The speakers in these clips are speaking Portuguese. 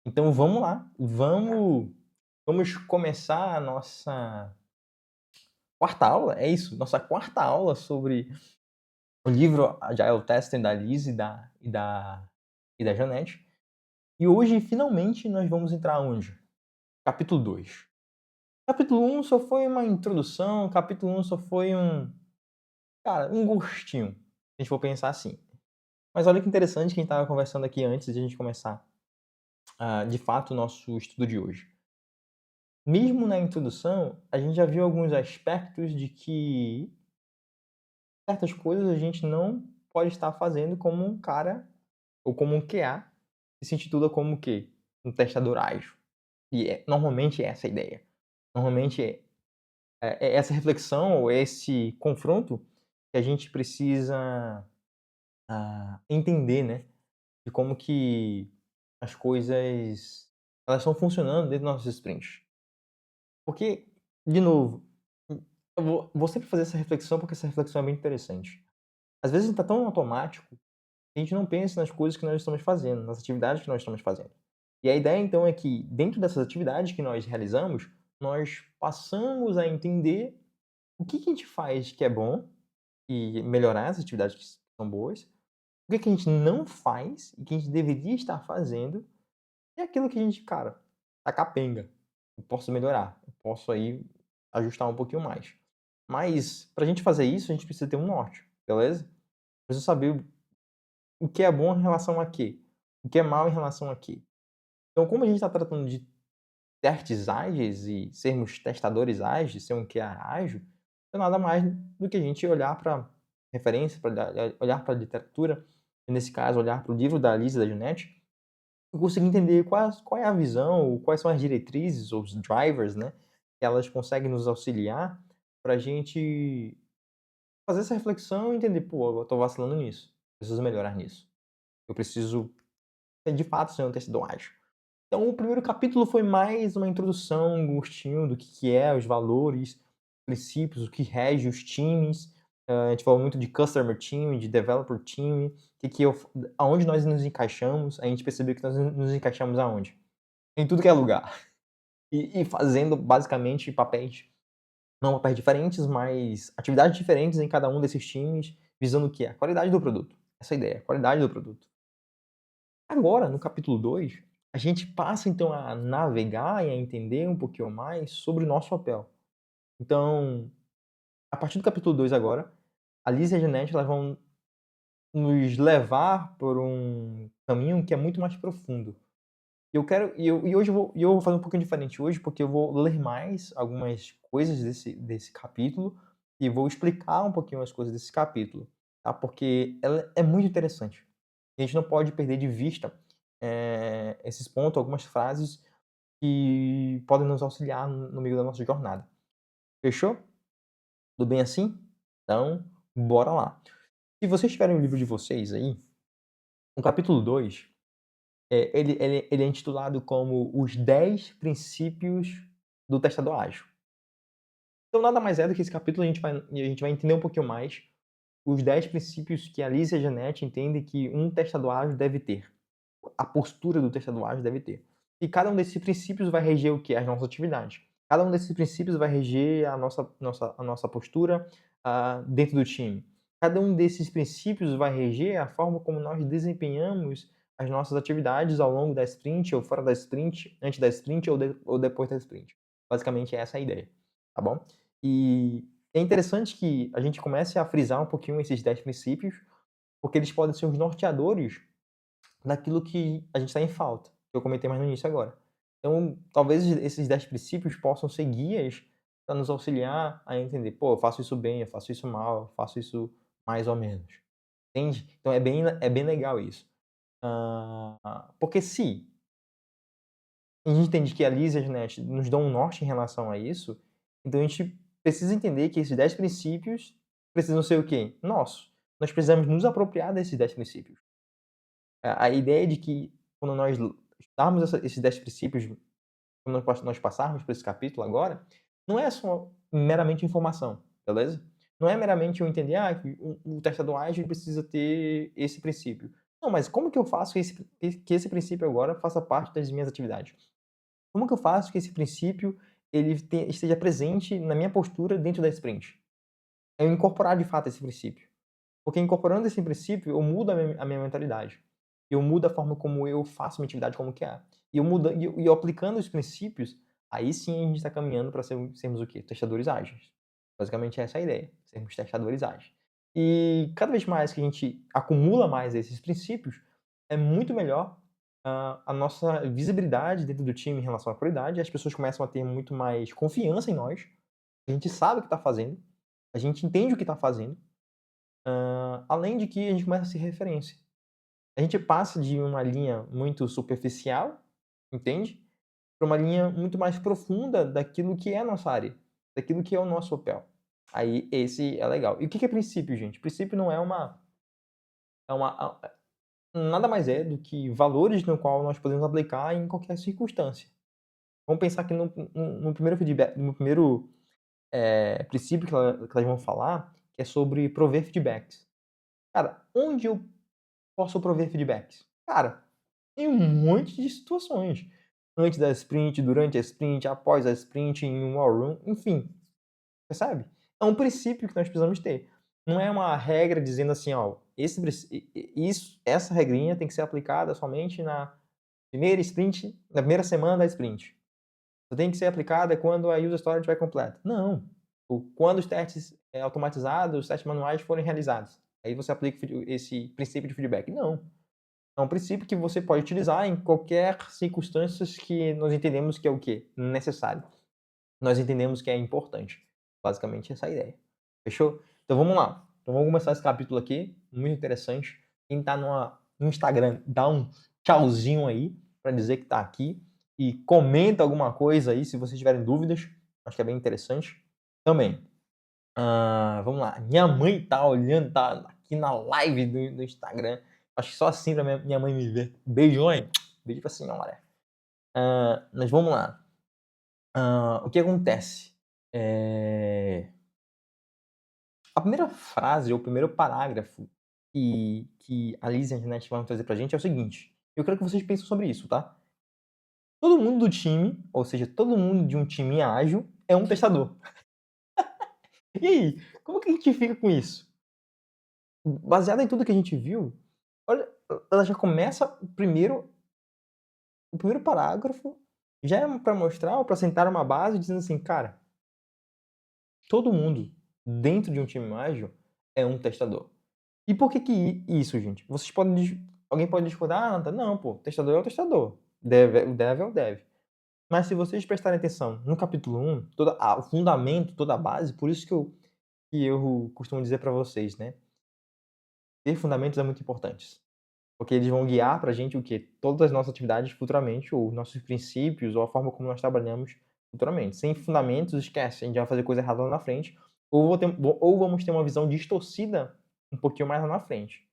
Então vamos lá, vamos começar a nossa quarta aula, é isso, nossa quarta aula sobre o livro Agile Testing da Liz e da Janete. E hoje, finalmente, nós vamos entrar onde? Capítulo 2. Capítulo um só foi uma introdução, capítulo um só foi um gostinho, se a gente for pensar assim. Mas olha que interessante que a gente estava conversando aqui antes de a gente começar, de fato, o nosso estudo de hoje. Mesmo na introdução, a gente já viu alguns aspectos de que certas coisas a gente não pode estar fazendo como um cara ou como um QA que se intitula como o quê? Um testador ágil. E normalmente é essa a ideia. Normalmente é essa reflexão ou esse confronto que a gente precisa entender, né? De como que as coisas elas estão funcionando dentro dos nossos sprints. Porque, de novo, eu vou sempre fazer essa reflexão porque essa reflexão é bem interessante. Às vezes a gente tá tão automático que a gente não pensa nas coisas que nós estamos fazendo, nas atividades que nós estamos fazendo. E a ideia então é que dentro dessas atividades que nós realizamos, nós passamos a entender o que a gente faz que é bom e melhorar as atividades que são boas, o que a gente não faz e que a gente deveria estar fazendo, e aquilo que a gente, cara, tá capenga. Eu posso melhorar, eu posso aí ajustar um pouquinho mais. Mas pra gente fazer isso, a gente precisa ter um norte, beleza? Precisa saber o que é bom em relação a quê? O que é mal em relação a quê? Então, como a gente está tratando de testes ágeis e sermos testadores ágeis, ser um QA ágil, é nada mais do que a gente olhar para referência, para olhar para a literatura, e nesse caso, olhar para o livro da Lisa e da Janete, e conseguir entender qual é a visão, ou quais são as diretrizes, ou os drivers, né, que elas conseguem nos auxiliar para a gente fazer essa reflexão e entender, pô, eu estou vacilando nisso, preciso melhorar nisso. Eu preciso de fato ser um testador ágil. Então o primeiro capítulo foi mais uma introdução, um gostinho do que é os valores, princípios, o que rege os times. A gente falou muito de customer team, de developer team, aonde nós nos encaixamos. A gente percebeu que nós nos encaixamos aonde? Em tudo que é lugar. E fazendo basicamente papéis, não papéis diferentes, mas atividades diferentes em cada um desses times, visando o que? A qualidade do produto. Essa é a ideia, a qualidade do produto. Agora, no capítulo 2, a gente passa então a navegar e a entender um pouquinho mais sobre o nosso papel. Então, a partir do capítulo 2 agora, a Liz e a Janete elas vão nos levar por um caminho que é muito mais profundo. E hoje eu vou fazer um pouquinho diferente hoje, porque eu vou ler mais algumas coisas desse capítulo e vou explicar um pouquinho as coisas desse capítulo, tá? Porque ela é muito interessante. A gente não pode perder de vista, esses pontos, algumas frases que podem nos auxiliar no meio da nossa jornada. Fechou? Tudo bem assim? Então, bora lá. Se vocês tiverem o livro de vocês aí, no capítulo 2, ele é intitulado como Os 10 Princípios do Testador Ágil. Então nada mais é do que esse capítulo a gente vai entender um pouquinho mais os 10 princípios que a Liz e a Janete entendem que um testador ágil deve ter. A postura do testador ágil deve ter. E cada um desses princípios vai reger o quê? As nossas atividades. Cada um desses princípios vai reger a nossa postura dentro do time. Cada um desses princípios vai reger a forma como nós desempenhamos as nossas atividades ao longo da sprint, ou fora da sprint, antes da sprint ou depois da sprint. Basicamente essa é a ideia, tá bom? E é interessante que a gente comece a frisar um pouquinho esses 10 princípios, porque eles podem ser os norteadores daquilo que a gente está em falta, que eu comentei mais no início agora. Então, talvez esses 10 princípios possam ser guias para nos auxiliar a entender, pô, eu faço isso bem, eu faço isso mal, eu faço isso mais ou menos. Entende? Então é bem legal isso. Porque se a gente entende que a Liz e a Jeanette nos dão um norte em relação a isso, então a gente precisa entender que esses 10 princípios precisam ser o quê? Nossos. Nós precisamos nos apropriar desses 10 princípios. A ideia de que quando nós estudarmos esses 10 princípios, quando nós passarmos por esse capítulo agora, não é só meramente informação, beleza? Não é meramente eu entender, que o testador ágil precisa ter esse princípio. Não, mas como que eu faço que esse princípio agora faça parte das minhas atividades? Como que eu faço que esse princípio esteja presente na minha postura dentro da sprint? É eu incorporar de fato esse princípio. Porque incorporando esse princípio, eu mudo a minha mentalidade. Eu mudo a forma como eu faço minha atividade como que é. E eu aplicando os princípios, aí sim a gente está caminhando para sermos o quê? Testadores ágeis. Basicamente essa é a ideia, sermos testadores ágeis. E cada vez mais que a gente acumula mais esses princípios, é muito melhor a nossa visibilidade dentro do time em relação à qualidade, as pessoas começam a ter muito mais confiança em nós, a gente sabe o que está fazendo, a gente entende o que está fazendo, além de que a gente começa a ser referência. A gente passa de uma linha muito superficial, entende? Para uma linha muito mais profunda daquilo que é a nossa área, daquilo que é o nosso papel. Aí esse é legal. E o que é princípio, gente? Princípio não é uma nada mais é do que valores no qual nós podemos aplicar em qualquer circunstância. Vamos pensar que no primeiro feedback, no primeiro princípio que elas vão falar, que é sobre prover feedbacks. Cara, onde eu posso prover feedbacks? Cara, em um monte de situações. Antes da sprint, durante a sprint, após a sprint, em um war room, enfim, percebe? É um princípio que nós precisamos ter. Não é uma regra dizendo assim, ó, essa regrinha tem que ser aplicada somente na primeira sprint, na primeira semana da sprint. Só tem que ser aplicada quando a user story estiver completa. Não. Quando os testes automatizados, os testes manuais forem realizados. Aí você aplica esse princípio de feedback. Não. É um princípio que você pode utilizar em qualquer circunstância que nós entendemos que é o quê? Necessário. Nós entendemos que é importante. Basicamente essa é a ideia. Fechou? Então vamos lá. Então vamos começar esse capítulo aqui, muito interessante. Quem tá no Instagram, dá um tchauzinho aí para dizer que tá aqui e comenta alguma coisa aí se vocês tiverem dúvidas. Acho que é bem interessante. Também. Vamos lá. Minha mãe tá olhando, tá aqui na live do Instagram. Acho que só assim pra minha mãe me ver. Beijo, mãe. Beijo pra senhora. Mas vamos lá. O que acontece? A primeira frase ou o primeiro parágrafo que a Liz e a Janete vão trazer pra gente é o seguinte. Eu quero que vocês pensem sobre isso, tá? Todo mundo do time, ou seja, todo mundo de um time ágil é um testador. E aí, como que a gente fica com isso? Baseado em tudo que a gente viu, olha, ela já começa o primeiro parágrafo já é para mostrar ou para sentar uma base dizendo assim, cara, todo mundo dentro de um time ágil é um testador. E por que isso, gente? Alguém pode discordar, não, pô, testador é o testador, o dev é o dev. Mas se vocês prestarem atenção no capítulo 1, o fundamento, toda a base, por isso que eu costumo dizer para vocês, né? Ter fundamentos é muito importante. Porque eles vão guiar pra gente o quê? Todas as nossas atividades futuramente, ou nossos princípios, ou a forma como nós trabalhamos futuramente. Sem fundamentos, esquece, a gente vai fazer coisa errada lá na frente, ou vamos ter uma visão distorcida um pouquinho mais lá na frente.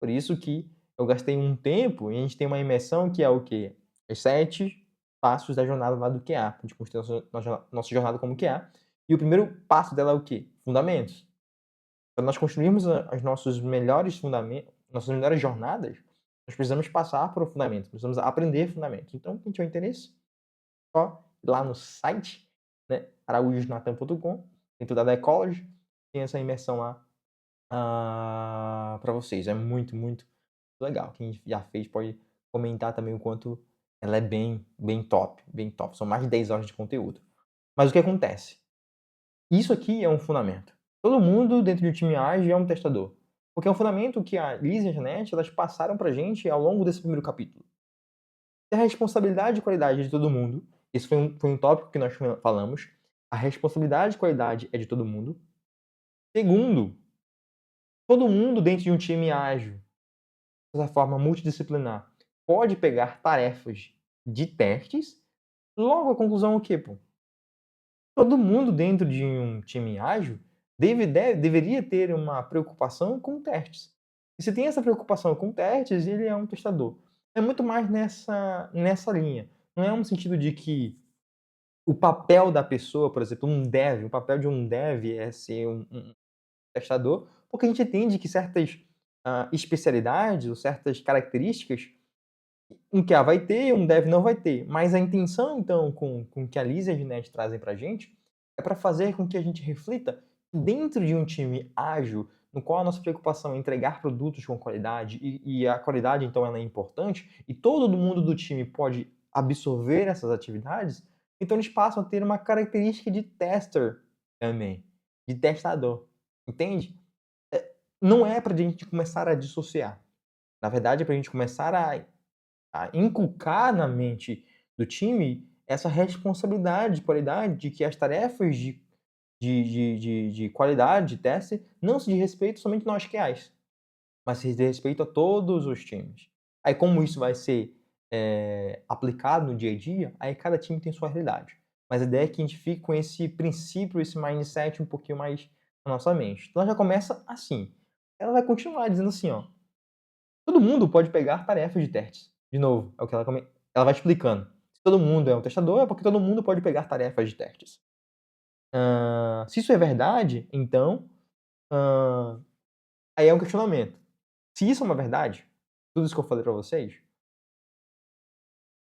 Por isso que eu gastei um tempo e a gente tem uma imersão que é o quê? Os 7 passos da jornada lá do QA. A gente construiu nossa jornada como QA. E o primeiro passo dela é o quê? Fundamentos. Para nós construirmos os nossos melhores fundamentos, nossas melhores jornadas, nós precisamos passar por um fundamento, precisamos aprender fundamentos. Então, quem tiver interesse, só ir lá no site, né, araújosnatan.com, dentro da Ecology, tem essa imersão lá para vocês. É muito, muito legal. Quem já fez pode comentar também o quanto ela é bem, bem top, bem top. São mais de 10 horas de conteúdo. Mas o que acontece? Isso aqui é um fundamento. Todo mundo dentro de um time ágil é um testador. Porque é um fundamento que a Liz e a Janete, elas passaram pra gente ao longo desse primeiro capítulo. A responsabilidade de qualidade de todo mundo. Esse foi um tópico que nós falamos. A responsabilidade de qualidade é de todo mundo. Segundo, todo mundo dentro de um time ágil, dessa forma multidisciplinar, pode pegar tarefas de testes. Logo, a conclusão é o quê, pô? Todo mundo dentro de um time ágil deveria ter uma preocupação com testes. E se tem essa preocupação com testes, ele é um testador. É muito mais nessa linha. Não é um sentido de que o papel da pessoa, por exemplo, o papel de um dev é ser um testador, porque a gente entende que certas especialidades ou certas características, um QA vai ter, um dev não vai ter. Mas a intenção, então, com que a Lisa e a Ginete trazem para a gente, é para fazer com que a gente reflita dentro de um time ágil, no qual a nossa preocupação é entregar produtos com qualidade, e a qualidade, então, ela é importante, e todo mundo do time pode absorver essas atividades, então eles passam a ter uma característica de tester também, de testador, entende? Não é para a gente começar a dissociar. Na verdade, é para a gente começar a inculcar na mente do time essa responsabilidade de qualidade, de que as tarefas de qualidade de teste não se diz respeito somente nós QAs, mas se diz respeito a todos os times. Aí como isso vai ser aplicado no dia a dia, aí cada time tem sua realidade. Mas a ideia é que a gente fique com esse princípio, esse mindset um pouquinho mais na nossa mente. Então ela já começa assim. Ela vai continuar dizendo assim, ó: todo mundo pode pegar tarefas de testes. De novo, é o que ela vai explicando. Se todo mundo é um testador, é porque todo mundo pode pegar tarefas de testes. Se isso é verdade, então, aí é um questionamento. Se isso é uma verdade, tudo isso que eu falei para vocês,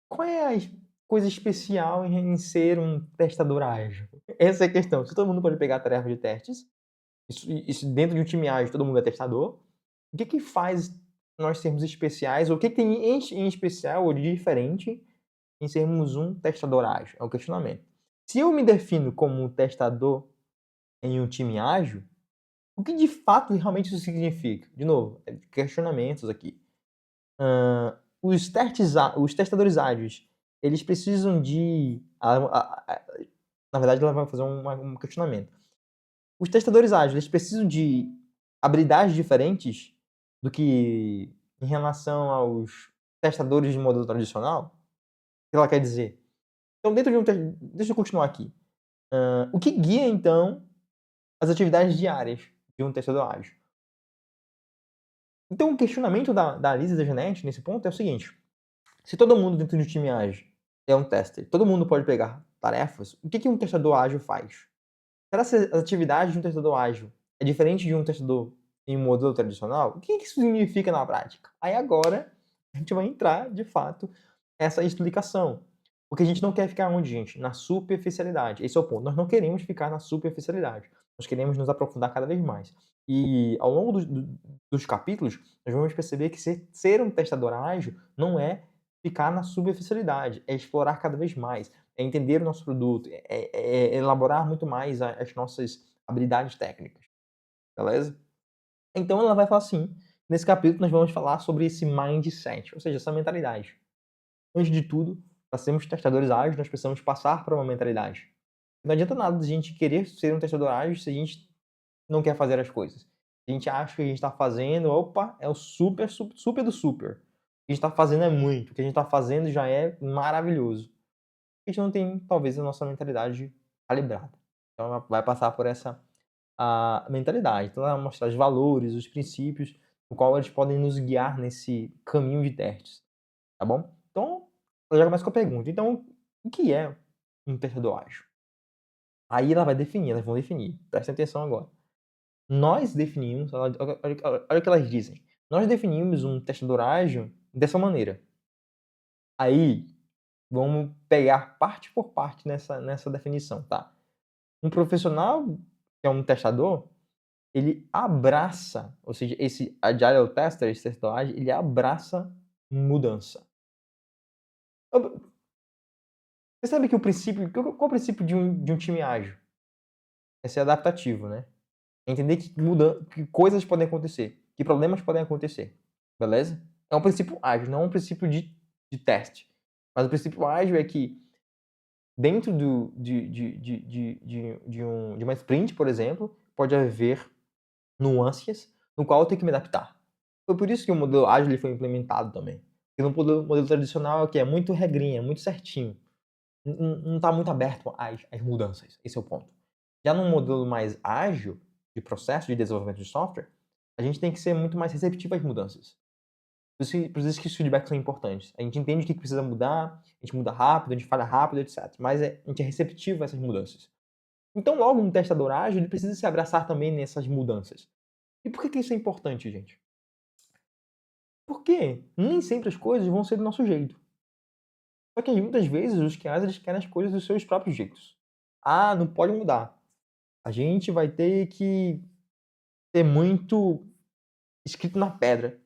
qual é a coisa especial em ser um testador ágil? Essa é a questão. Se todo mundo pode pegar tarefas de testes, isso dentro de um time ágil todo mundo é testador, o que faz nós sermos especiais, ou o que tem em especial ou de diferente em sermos um testador ágil? É o questionamento. Se eu me defino como um testador em um time ágil, o que de fato realmente isso significa? De novo, questionamentos aqui. Os testadores ágeis, eles precisam de... na verdade, ela vai fazer um questionamento. Os testadores ágeis, eles precisam de habilidades diferentes do que em relação aos testadores de modelo tradicional? O que ela quer dizer? Então, deixa eu continuar aqui. O que guia, então, as atividades diárias de um testador ágil? Então, o questionamento da Lisa e da Janete, nesse ponto, é o seguinte: se todo mundo dentro de um time ágil é um tester, todo mundo pode pegar tarefas, o que um testador ágil faz? Será que as atividades de um testador ágil é diferente de um testador em um modelo tradicional? O que isso significa na prática? Aí agora a gente vai entrar, de fato, essa explicação. Porque a gente não quer ficar onde, gente? Na superficialidade. Esse é o ponto. Nós não queremos ficar na superficialidade. Nós queremos nos aprofundar cada vez mais. E ao longo dos capítulos, nós vamos perceber que ser um testador ágil não é ficar na superficialidade, é explorar cada vez mais, é entender o nosso produto, é elaborar muito mais as nossas habilidades técnicas, beleza? Então ela vai falar assim, nesse capítulo nós vamos falar sobre esse mindset, ou seja, essa mentalidade. Antes de tudo, para sermos testadores ágeis, nós precisamos passar por uma mentalidade. Não adianta nada a gente querer ser um testador ágil se a gente não quer fazer as coisas. A gente acha que a gente está fazendo, opa, é o super, super, super do super. O que a gente está fazendo é muito, o que a gente está fazendo já é maravilhoso. A gente não tem, talvez, a nossa mentalidade calibrada. Então ela vai passar por essa mentalidade. Então ela vai mostrar os valores, os princípios, no qual eles podem nos guiar nesse caminho de testes, tá bom? Então, eu já começo com a pergunta. Então, o que é um testador ágil? Aí elas vão definir. Prestem atenção agora. Nós definimos, olha o que elas dizem. Nós definimos um testador ágil dessa maneira. Aí, vamos pegar parte por parte nessa definição, tá? Um profissional que é um testador, ele abraça, ou seja, esse Agile Tester, esse testador ágil, ele abraça mudança. Percebe que qual é o princípio de um time ágil? É ser adaptativo, né? É entender que coisas podem acontecer, que problemas podem acontecer, beleza? É um princípio ágil, não é um princípio de teste. Mas o princípio ágil é que dentro de uma sprint, por exemplo, pode haver nuances no qual eu tenho que me adaptar. Foi por isso que o modelo ágil ele foi implementado também. Porque no modelo tradicional é o que é muito regrinha, muito certinho. Não está muito aberto às mudanças. Esse é o ponto. Já num modelo mais ágil de processo de desenvolvimento de software, a gente tem que ser muito mais receptivo às mudanças. Por isso que os feedbacks são importantes. A gente entende o que precisa mudar, a gente muda rápido, a gente falha rápido, etc. Mas a gente é receptivo a essas mudanças. Então, logo, um testador ágil ele precisa se abraçar também nessas mudanças. E por que isso é importante, gente? Porque nem sempre as coisas vão ser do nosso jeito. Só que muitas vezes os QAs eles querem as coisas dos seus próprios jeitos. Ah, não pode mudar. A gente vai ter que ter muito escrito na pedra.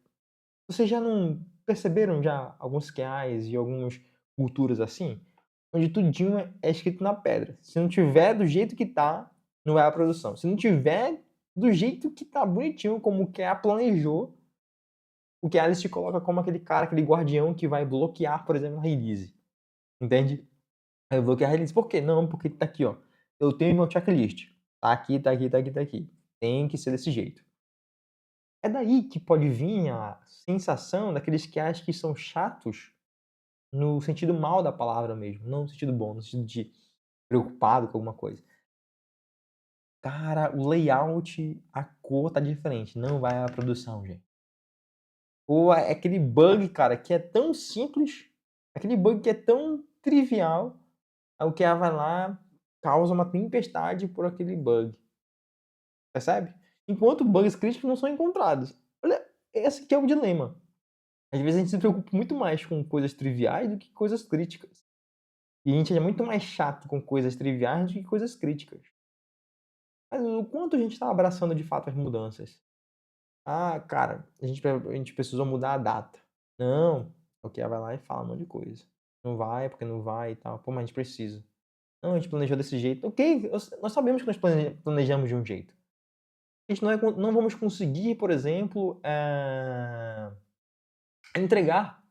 Vocês já não perceberam já alguns QAs e algumas culturas assim? Onde tudinho é escrito na pedra. Se não tiver do jeito que tá, não vai à produção. Se não tiver do jeito que tá bonitinho, como o QA planejou, o QA eles te coloca como aquele cara, aquele guardião que vai bloquear, por exemplo, a release. Entende? Aí eu bloqueei a release. Por quê? Não, porque tá aqui, ó. Eu tenho meu checklist. Tá aqui, tá aqui, tá aqui, tá aqui. Tem que ser desse jeito. É daí que pode vir a sensação daqueles QAs que são chatos no sentido mal da palavra mesmo, não no sentido bom, no sentido de preocupado com alguma coisa. Cara, o layout, a cor tá diferente, não vai à produção, gente. Ou é aquele bug, cara, que é tão simples, aquele bug que é tão trivial, aí o QA vai lá, causa uma tempestade por aquele bug. Percebe? Enquanto bugs críticos não são encontrados. Olha, esse aqui é o dilema. Às vezes a gente se preocupa muito mais com coisas triviais do que coisas críticas. E a gente é muito mais chato com coisas triviais do que coisas críticas. Mas o quanto a gente está abraçando de fato as mudanças? Ah, cara, a gente precisou mudar a data. Não, o QA vai lá e fala um monte de coisa. Não vai, porque não vai e tal. Pô, mas a gente precisa. Não, a gente planejou desse jeito. Ok, nós sabemos que nós planejamos de um jeito. A gente não vamos conseguir, por exemplo, entregar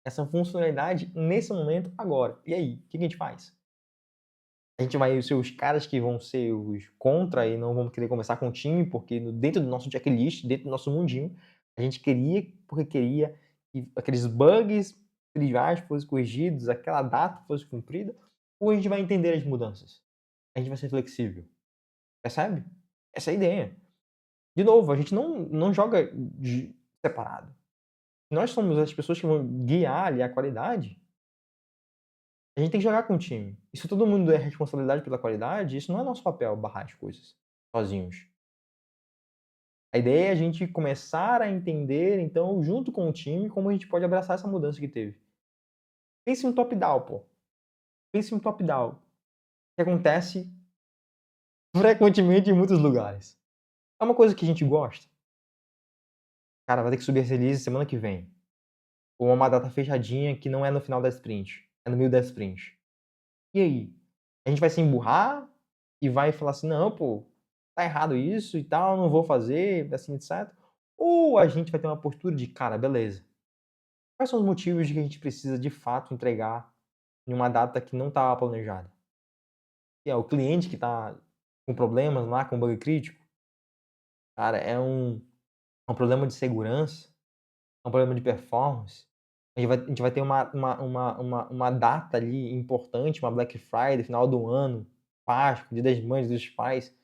essa funcionalidade nesse momento agora. E aí, o que a gente faz? A gente vai ser os caras que vão ser os contra e não vamos querer conversar com o time, porque dentro do nosso checklist, dentro do nosso mundinho, a gente queria, porque queria que aqueles bugs triviais fossem corrigidos, aquela data fosse cumprida, ou a gente vai entender as mudanças? A gente vai ser flexível. Percebe? Essa é a ideia. De novo, a gente não joga separado. Nós somos as pessoas que vão guiar ali a qualidade. A gente tem que jogar com o time. E se todo mundo é responsabilidade pela qualidade, isso não é nosso papel barrar as coisas sozinhos. A ideia é a gente começar a entender, então, junto com o time, como a gente pode abraçar essa mudança que teve. Pense no top-down, pô. Pense no top-down. Que acontece frequentemente em muitos lugares. É uma coisa que a gente gosta. Cara, vai ter que subir essa release semana que vem. Ou uma data fechadinha que não é no final da sprint. É no meio da sprint. E aí? A gente vai se emburrar e vai falar assim, não, pô, tá errado isso e tal, não vou fazer, assim, etc. Ou a gente vai ter uma postura de, cara, beleza. Quais são os motivos de que a gente precisa, de fato, entregar em uma data que não estava planejada? E é o cliente que está com problemas lá, com bug crítico. Cara, é um problema de segurança, é um problema de performance. A gente vai ter uma data ali importante, uma Black Friday, final do ano, Páscoa, Dia das Mães, dos Pais.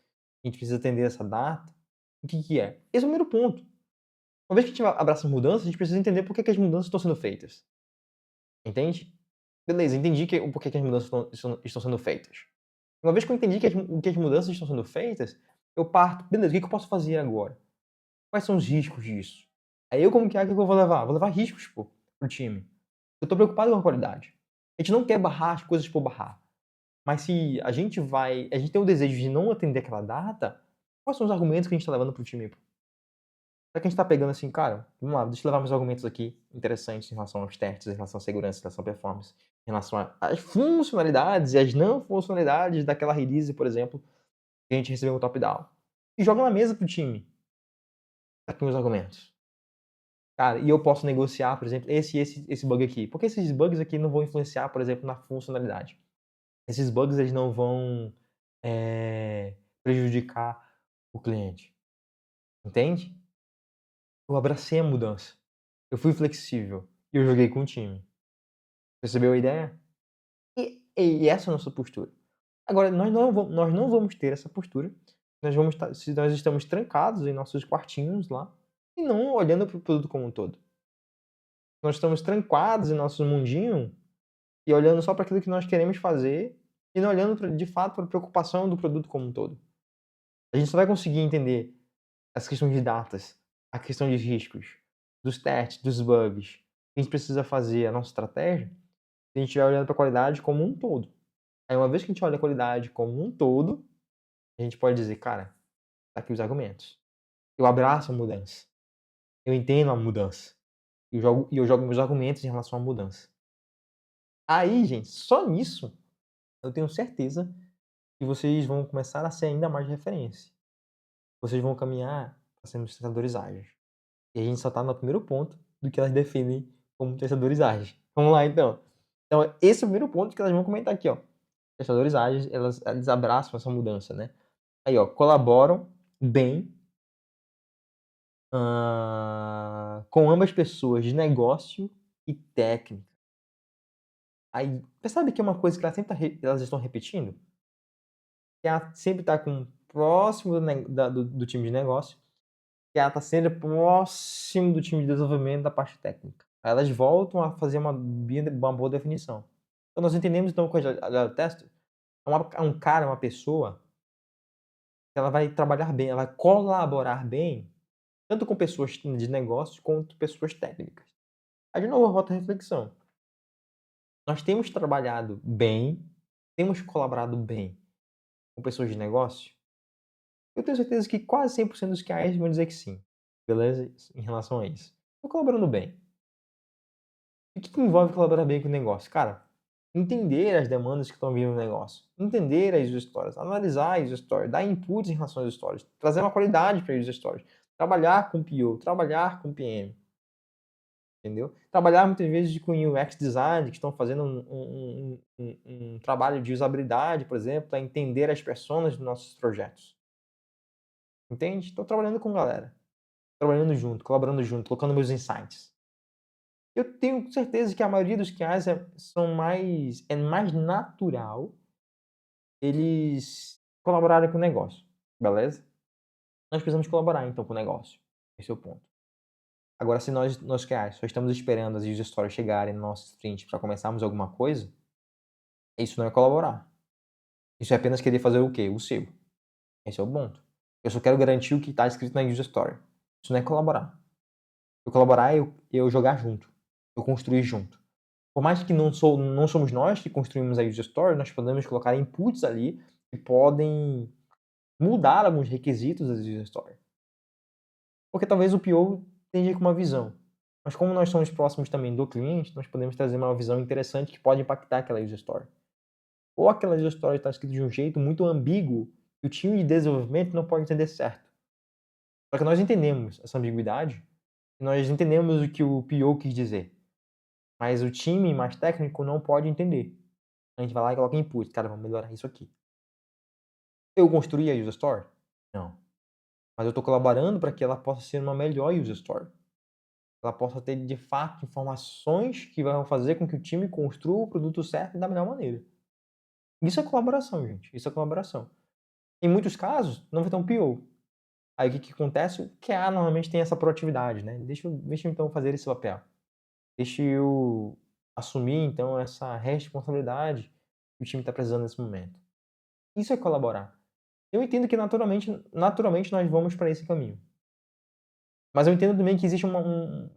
A gente precisa atender essa data. O que que é? Esse é o primeiro ponto. Uma vez que a gente abraça as mudanças, a gente precisa entender por que as mudanças estão sendo feitas. Entende? Beleza, entendi o porquê que as mudanças estão sendo feitas. Uma vez que eu entendi que as mudanças estão sendo feitas, eu parto, beleza, o que eu posso fazer agora? Quais são os riscos disso? Aí eu, como que é, o que eu vou levar? Vou levar riscos, pô, pro time. Eu tô preocupado com a qualidade. A gente não quer barrar as coisas por barrar. Mas se a gente tem o desejo de não atender aquela data, quais são os argumentos que a gente tá levando pro time, pô? Será que a gente tá pegando assim, cara, vamos lá, deixa eu levar meus argumentos aqui interessantes em relação aos testes, em relação à segurança, em relação à performance, em relação às funcionalidades e às não funcionalidades daquela release, por exemplo, que a gente recebeu no top-down. E joga na mesa pro time. Tá aqui meus argumentos. Cara, e eu posso negociar, por exemplo, esse bug aqui. Porque esses bugs aqui não vão influenciar, por exemplo, na funcionalidade. Esses bugs, eles não vão prejudicar o cliente. Entende? Eu abracei a mudança. Eu fui flexível. E eu joguei com o time. Percebeu a ideia? E essa é a nossa postura. Agora, nós não vamos ter essa postura se nós estamos trancados em nossos quartinhos lá e não olhando para o produto como um todo. Nós estamos trancados em nosso mundinho e olhando só para aquilo que nós queremos fazer e não olhando de fato para a preocupação do produto como um todo. A gente só vai conseguir entender as questões de datas, a questão de riscos, dos testes, dos bugs, que a gente precisa fazer a nossa estratégia, a gente vai olhando para a qualidade como um todo. Aí uma vez que a gente olha a qualidade como um todo, a gente pode dizer, cara, tá aqui os argumentos. Eu abraço a mudança. Eu entendo a mudança. E eu jogo meus argumentos em relação à mudança. Aí, gente, só nisso, eu tenho certeza que vocês vão começar a ser ainda mais referência. Vocês vão caminhar para sermos testadores ágeis. E a gente só tá no primeiro ponto do que elas definem como testadores ágeis. Vamos lá, então. Então, esse é o primeiro ponto que elas vão comentar aqui, ó. Testadores ágeis, eles abraçam essa mudança, né? Aí, ó, colaboram bem com ambas pessoas de negócio e técnica. Aí, percebe que é uma coisa que elas estão repetindo? Que ela sempre está próximo do time de negócio, que ela está sempre próximo do time de desenvolvimento da parte técnica. Aí elas voltam a fazer uma boa definição. Então nós entendemos então que a tester é um cara, uma pessoa, que ela vai trabalhar bem, ela vai colaborar bem, tanto com pessoas de negócio quanto pessoas técnicas. Aí de novo volta a reflexão. Nós temos trabalhado bem, temos colaborado bem com pessoas de negócio? Eu tenho certeza que quase 100% dos QAs vão dizer que sim. Beleza? Em relação a isso. Estou colaborando bem. E o que envolve colaborar bem com o negócio? Cara, entender as demandas que estão vindo no negócio. Entender as user stories. Analisar as user stories. Dar inputs em relação às user stories. Trazer uma qualidade para as user stories. Trabalhar com PO. Trabalhar com PM. Entendeu? Trabalhar muitas vezes com UX design, que estão fazendo um trabalho de usabilidade, por exemplo, para entender as personas dos nossos projetos. Entende? Estou trabalhando com galera. Trabalhando junto, colaborando junto, colocando meus insights. Eu tenho certeza que a maioria dos QAs é mais natural eles colaborarem com o negócio. Beleza? Nós precisamos colaborar, então, com o negócio. Esse é o ponto. Agora, se nós QAs só estamos esperando as user stories chegarem no nosso sprint para começarmos alguma coisa, isso não é colaborar. Isso é apenas querer fazer o quê? O seu. Esse é o ponto. Eu só quero garantir o que está escrito na user story. Isso não é colaborar. Eu colaborar é eu jogar junto. Eu construir junto. Por mais que não somos nós que construímos a user story, nós podemos colocar inputs ali que podem mudar alguns requisitos da user story. Porque talvez o PO tenha com uma visão. Mas como nós somos próximos também do cliente, nós podemos trazer uma visão interessante que pode impactar aquela user story. Ou aquela user story está escrita de um jeito muito ambíguo que o time de desenvolvimento não pode entender certo. Só que nós entendemos essa ambiguidade, nós entendemos o que o PO quis dizer. Mas o time mais técnico não pode entender. A gente vai lá e coloca input. Cara, vamos melhorar isso aqui. Eu construí a user story? Não. Mas eu estou colaborando para que ela possa ser uma melhor user story. Ela possa ter, de fato, informações que vão fazer com que o time construa o produto certo da melhor maneira. Isso é colaboração, gente. Isso é colaboração. Em muitos casos, não vai ter um PO. Aí o que acontece? O QA normalmente tem essa proatividade, né? Deixa eu então fazer esse papel. Deixa eu assumir, então, essa responsabilidade que o time está precisando nesse momento. Isso é colaborar. Eu entendo que naturalmente nós vamos para esse caminho. Mas eu entendo também que existe uma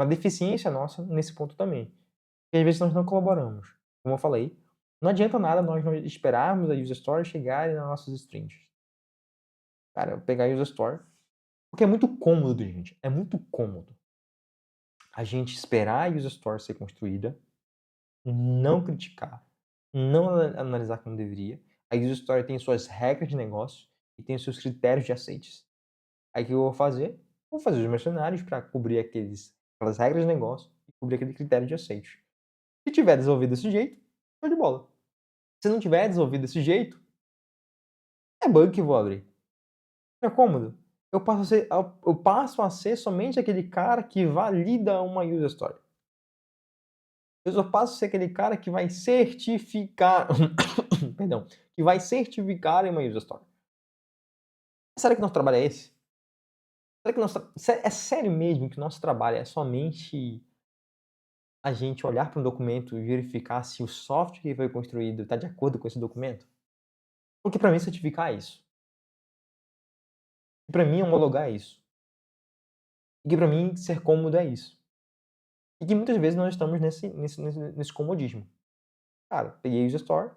deficiência nossa nesse ponto também. Porque às vezes nós não colaboramos. Como eu falei, não adianta nada nós não esperarmos a user story chegarem nas nossas sprints. Cara, eu pegar a user story, porque é muito cômodo, gente. É muito cômodo a gente esperar a user story ser construída, não criticar, não analisar como deveria. A user story tem suas regras de negócio e tem seus critérios de aceites. Aí o que eu vou fazer? Vou fazer os meus cenários para cobrir aquelas regras de negócio e cobrir aquele critério de aceite. Se tiver desenvolvido desse jeito, show de bola. Se não tiver desenvolvido desse jeito, é bug que eu vou abrir. Não é cômodo. Eu passo a ser somente aquele cara que valida uma user story. Eu só passo a ser aquele cara que vai certificar, perdão, que vai certificar em uma user story. Será que nosso trabalho é esse? Será que é sério mesmo que nosso trabalho é somente a gente olhar para um documento e verificar se o software que foi construído está de acordo com esse documento? Porque para mim certificar é isso. Para mim homologar é isso. E que para mim ser cômodo é isso. E que muitas vezes nós estamos nesse comodismo. Cara, peguei o User Store,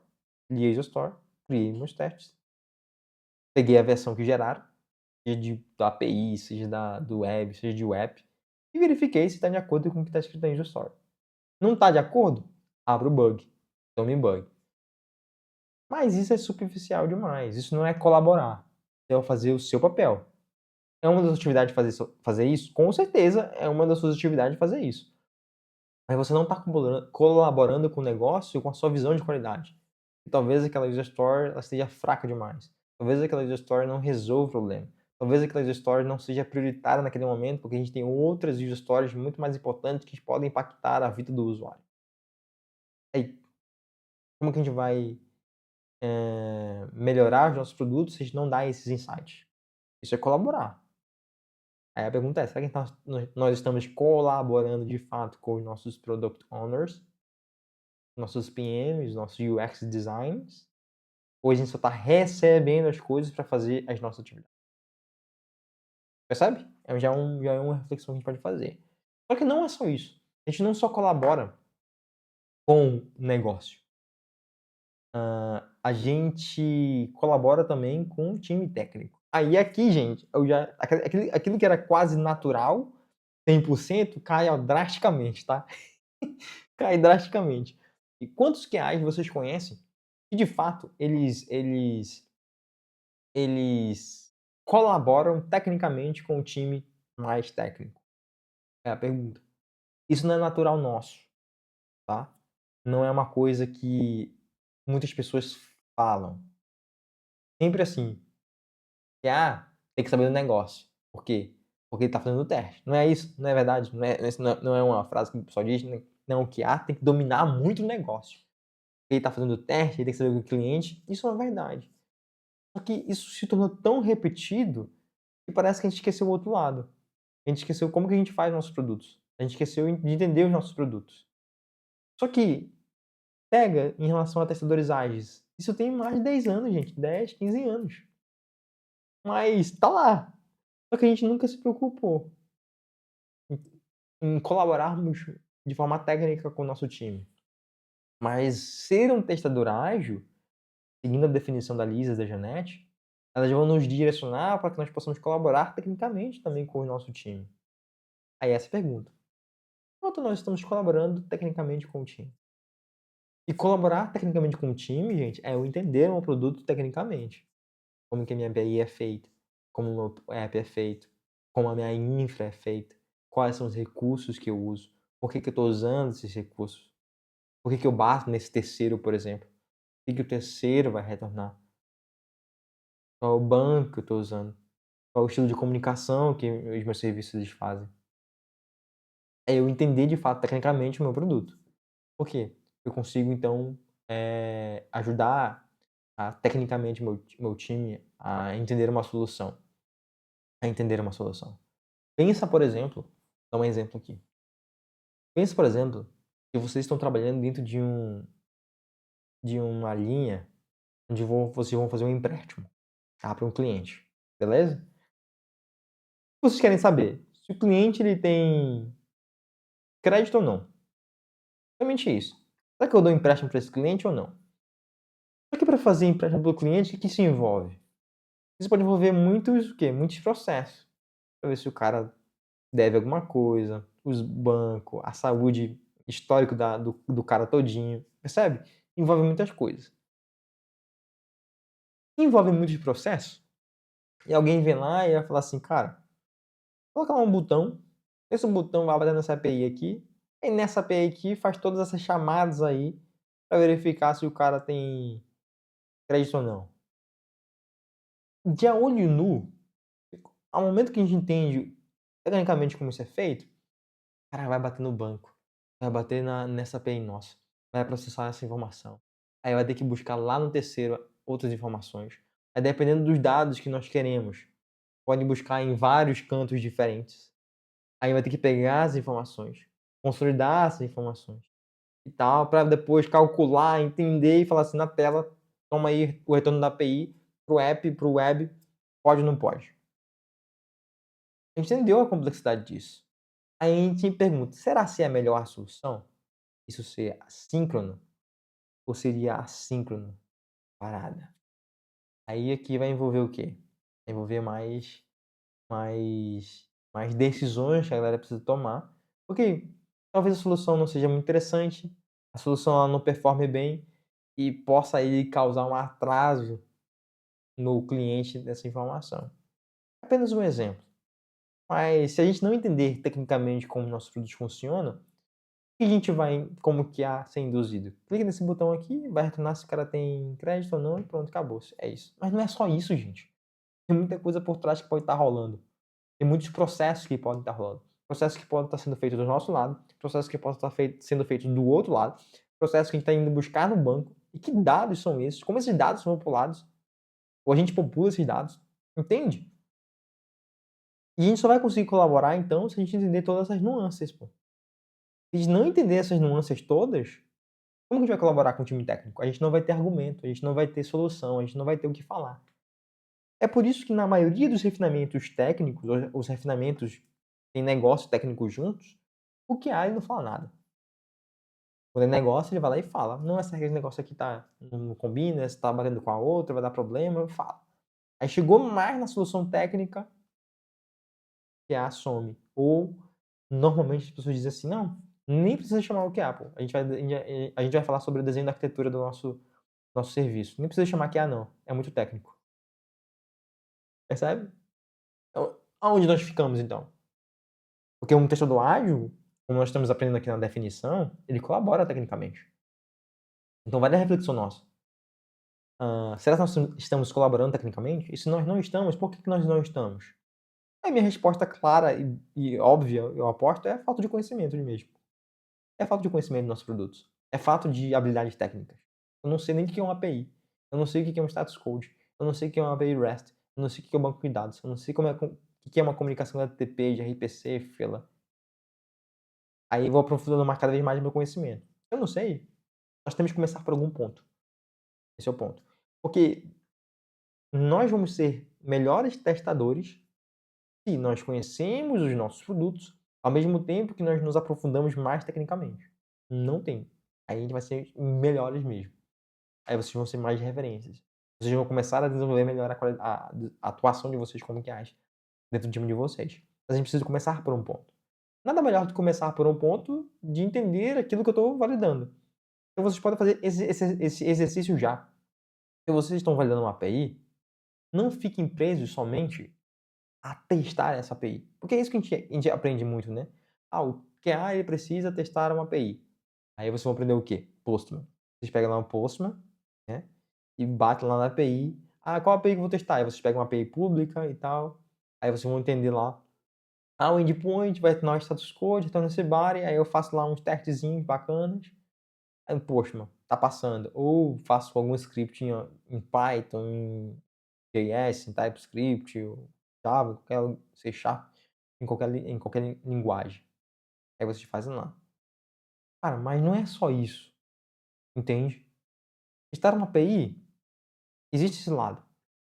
li o User Store, criei meus testes, peguei a versão que geraram, seja da API, seja do web, seja de web, e verifiquei se está de acordo com o que está escrito no User Store. Não está de acordo? Abra o bug. Tome bug. Mas isso é superficial demais. Isso não é colaborar. É fazer o seu papel. É uma das atividades fazer isso? Com certeza é uma das suas atividades fazer isso. Mas você não está colaborando com o negócio com a sua visão de qualidade. E talvez aquela user story ela esteja fraca demais. Talvez aquela user story não resolva o problema. Talvez aquela user story não seja prioritária naquele momento, porque a gente tem outras user stories muito mais importantes que podem impactar a vida do usuário. Aí, como que a gente vai melhorar os nossos produtos se a gente não dá esses insights? Isso é colaborar. Aí a pergunta é, será que nós estamos colaborando de fato com os nossos Product Owners, nossos PMs, nossos UX Designers, ou a gente só está recebendo as coisas para fazer as nossas atividades? Percebe? Já é uma reflexão que a gente pode fazer. Só que não é só isso. A gente não só colabora com o negócio. A gente colabora também com o time técnico. Aí aqui, gente, aquilo que era quase natural, 100%, cai ó, drasticamente, tá? Cai drasticamente. E quantos QAs vocês conhecem que de fato eles colaboram tecnicamente com o time mais técnico? É a pergunta. Isso não é natural nosso, tá? Não é uma coisa que muitas pessoas falam. Sempre assim. QA tem que saber do negócio. Por quê? Porque ele tá fazendo o teste. Não é isso? Não é verdade? Não é uma frase que o pessoal diz? Né? Não, o QA tem que dominar muito o negócio. Ele tá fazendo o teste, ele tem que saber do cliente. Isso é uma verdade. Só que isso se tornou tão repetido que parece que a gente esqueceu o outro lado. A gente esqueceu como que a gente faz nossos produtos. A gente esqueceu de entender os nossos produtos. Só que, pega em relação a testadores ágeis. Isso tem mais de 10 anos, gente. 10, 15 anos. Mas tá lá. Só que a gente nunca se preocupou em colaborarmos de forma técnica com o nosso time. Mas ser um testador ágil, seguindo a definição da Lisa e da Janete, elas vão nos direcionar para que nós possamos colaborar tecnicamente também com o nosso time. Aí essa é a pergunta. Quanto nós estamos colaborando tecnicamente com o time? E colaborar tecnicamente com o time, gente, é eu entender o produto tecnicamente. Como que a minha API é feita, como o meu app é feito, como a minha infra é feita, quais são os recursos que eu uso, por que eu estou usando esses recursos, por que eu bato nesse terceiro, por exemplo, o que o terceiro vai retornar, qual é o banco que eu estou usando, qual é o estilo de comunicação que os meus serviços eles fazem. É eu entender de fato tecnicamente o meu produto. Por quê? Eu consigo então ajudar tecnicamente meu time a entender uma solução. Pensa, por exemplo, vou dar um exemplo aqui. Pensa, por exemplo, que vocês estão trabalhando dentro de uma linha onde vocês vão fazer um empréstimo, tá, para um cliente, beleza? Vocês querem saber se o cliente ele tem crédito ou não. Somente isso. Será que eu dou empréstimo para esse cliente ou não? Só que para fazer empréstimo para o cliente, o que isso envolve? Isso pode envolver muitos, o quê? Muitos processos. Para ver se o cara deve alguma coisa, os bancos, a saúde, histórico do cara todinho, percebe? Envolve muitas coisas. Envolve muitos processos, e alguém vem lá e vai falar assim, cara, coloca lá um botão, esse botão vai bater nessa API aqui, e nessa API aqui faz todas essas chamadas aí para verificar se o cara tem crédito ou não. De a olho nu, ao momento que a gente entende tecnicamente como isso é feito, cara, vai bater no banco, vai bater nessa API nossa, vai processar essa informação. Aí vai ter que buscar lá no terceiro outras informações. Aí dependendo dos dados que nós queremos, pode buscar em vários cantos diferentes. Aí vai ter que pegar as informações, consolidar essas informações e tal, para depois calcular, entender e falar assim na tela, toma aí o retorno da API pro app, pro web, pode ou não pode. A gente entendeu a complexidade disso. Aí a gente pergunta: será se é a melhor solução isso ser assíncrono ou seria assíncrono? Parada. Aí aqui vai envolver o quê? Vai envolver mais decisões que a galera precisa tomar, porque talvez a solução não seja muito interessante, a solução ela não performe bem e possa aí causar um atraso no cliente dessa informação. Apenas um exemplo. Mas se a gente não entender tecnicamente como nossos produtos funcionam, o que a gente vai como que a ser induzido? Clica nesse botão aqui, vai retornar se o cara tem crédito ou não e pronto, acabou-se. É isso. Mas não é só isso, gente. Tem muita coisa por trás que pode estar rolando. Tem muitos processos que podem estar rolando. Processos que podem estar sendo feitos do nosso lado, processos que podem estar sendo feitos do outro lado, processos que a gente está indo buscar no banco. E que dados são esses? Como esses dados são populados? Ou a gente popula esses dados? Entende? E a gente só vai conseguir colaborar, então, se a gente entender todas essas nuances, pô. Se a gente não entender essas nuances todas, como que a gente vai colaborar com o time técnico? A gente não vai ter argumento, a gente não vai ter solução, a gente não vai ter o que falar. É por isso que na maioria dos refinamentos técnicos, os refinamentos em negócio técnico juntos, o QA ele não fala nada. Quando é negócio, ele vai lá e fala: não, esse negócio aqui não combina, esse tá batendo com a outra, vai dar problema, fala. Aí chegou mais na solução técnica, QA some. Ou, normalmente, as pessoas dizem assim: não, nem precisa chamar o QA, pô. A gente vai falar sobre o desenho da arquitetura do nosso serviço. Nem precisa chamar QA, não. É muito técnico. Percebe? Então, aonde nós ficamos, então? Porque um testador ágil, como nós estamos aprendendo aqui na definição, ele colabora tecnicamente. Então vai dar reflexão nossa. Será que nós estamos colaborando tecnicamente? E se nós não estamos, por que nós não estamos? A minha resposta clara e óbvia, eu aposto, é falta de conhecimento mesmo. É falta de conhecimento dos nossos produtos. É falta de habilidades técnicas. Eu não sei nem o que é uma API. Eu não sei o que é um status code. Eu não sei o que é uma API REST. Eu não sei o que é um banco de dados. Eu não sei o que é uma comunicação HTTP, de RPC, fila. Aí vou aprofundando mais cada vez mais meu conhecimento. Eu não sei, nós temos que começar por algum ponto. Esse é o ponto. Porque nós vamos ser melhores testadores se nós conhecemos os nossos produtos, ao mesmo tempo que nós nos aprofundamos mais tecnicamente. Não tem. Aí a gente vai ser melhores mesmo. Aí vocês vão ser mais referências. Vocês vão começar a desenvolver melhor a atuação de vocês como QAs dentro do time de vocês. Mas a gente precisa começar por um ponto. Nada melhor do que começar por um ponto de entender aquilo que eu estou validando. Então vocês podem fazer esse exercício já. Se vocês estão validando uma API, não fiquem presos somente a testar essa API. Porque é isso que a gente aprende muito, né? O QA ele precisa testar uma API. Aí vocês vão aprender o quê? Postman. Vocês pegam lá um Postman, né? E batem lá na API. Qual API que eu vou testar? Aí vocês pegam uma API pública e tal. Aí vocês vão entender lá. O endpoint vai tornar o status code, então nesse body, aí eu faço lá uns testezinhos bacanas. Aí, poxa, mano, tá passando. Ou faço algum script em Python, em JS, em TypeScript, ou Java, qualquer C Sharp, em qualquer linguagem. Aí vocês fazem lá. Cara, mas não é só isso, entende? Testar uma API, existe esse lado.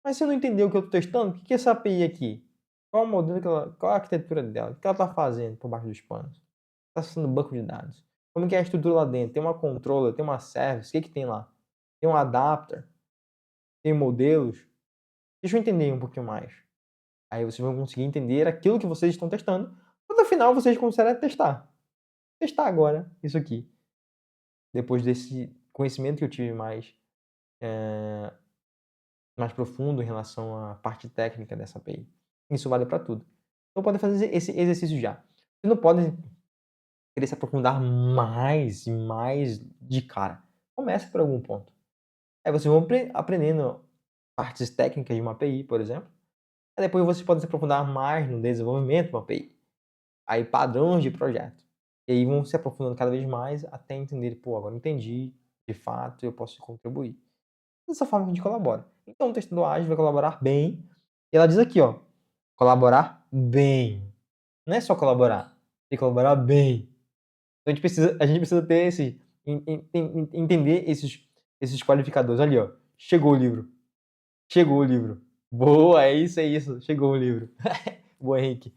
Mas se eu não entender o que eu estou testando, o que é essa API aqui? Qual é o modelo qual é a arquitetura dela? O que ela está fazendo por baixo dos panos? Está acessando banco de dados. Como que é a estrutura lá dentro? Tem uma controller, tem uma service, o que tem lá? Tem um adapter, tem modelos. Deixa eu entender um pouquinho mais. Aí vocês vão conseguir entender aquilo que vocês estão testando, quando afinal vocês conseguem testar. Testar agora isso aqui. Depois desse conhecimento que eu tive mais profundo em relação à parte técnica dessa API. Isso vale para tudo. Então podem fazer esse exercício já. Vocês não podem querer se aprofundar mais e mais de cara. Comece por algum ponto. Aí vocês vão aprendendo partes técnicas de uma API, por exemplo. Aí depois vocês podem se aprofundar mais no desenvolvimento de uma API. Aí padrões de projeto. E aí vão se aprofundando cada vez mais até entender, agora entendi, de fato, eu posso contribuir. Dessa forma que a gente colabora. Então o testador ágil vai colaborar bem. E ela diz aqui, colaborar bem. Não é só colaborar, tem que colaborar bem. Então a gente precisa ter entender esses qualificadores. Ali, chegou o livro. Chegou o livro. Boa, é isso. Chegou o livro. Boa, Henrique.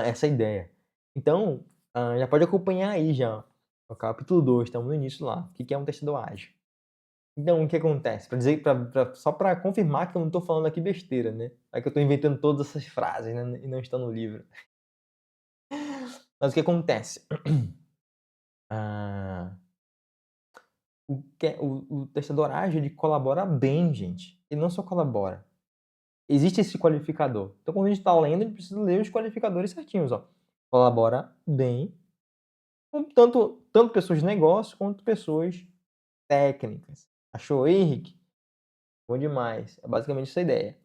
essa ideia. Então, já pode acompanhar aí já, o capítulo 2, estamos no início lá, o que que é um testador ágil. Então, o que acontece? Para dizer, só para confirmar que eu não estou falando aqui besteira, né? É que eu estou inventando todas essas frases, né, e não estão no livro. Mas o que acontece? Ah, o testador ágil, ele colabora bem, gente. Ele não só colabora. Existe esse qualificador. Então, quando a gente está lendo, a gente precisa ler os qualificadores certinhos, ó. Colabora bem com tanto pessoas de negócio quanto pessoas técnicas. Achou aí, Henrique? Bom demais. É basicamente essa a ideia.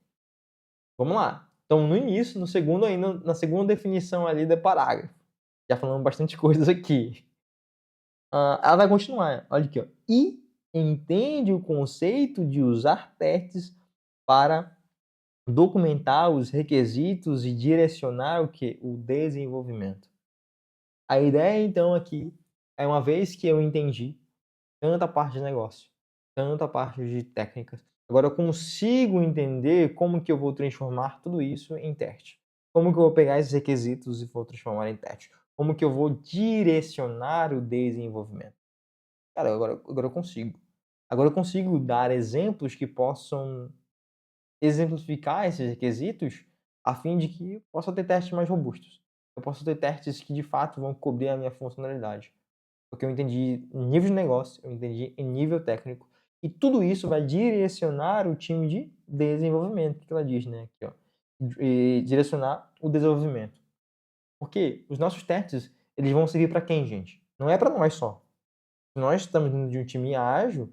Vamos lá. Então, no início, no segundo ainda, na segunda definição ali do parágrafo. Já falamos bastante coisas aqui. Ela vai continuar. Olha aqui, ó. E entende o conceito de usar testes para documentar os requisitos e direcionar o que? O desenvolvimento. A ideia, então, aqui é, uma vez que eu entendi tanto a parte de negócio, tanto a parte de técnicas, agora eu consigo entender como que eu vou transformar tudo isso em teste. Como que eu vou pegar esses requisitos e vou transformar em teste. Como que eu vou direcionar o desenvolvimento. Cara, agora eu consigo. Agora eu consigo dar exemplos que possam exemplificar esses requisitos, a fim de que eu possa ter testes mais robustos. Eu possa ter testes que de fato vão cobrir a minha funcionalidade. Porque eu entendi em nível de negócio, eu entendi em nível técnico, e tudo isso vai direcionar o time de desenvolvimento, que ela diz, né, aqui, ó, e direcionar o desenvolvimento. Porque os nossos testes, eles vão servir para quem, gente? Não é para nós só. Se nós estamos dentro de um time ágil,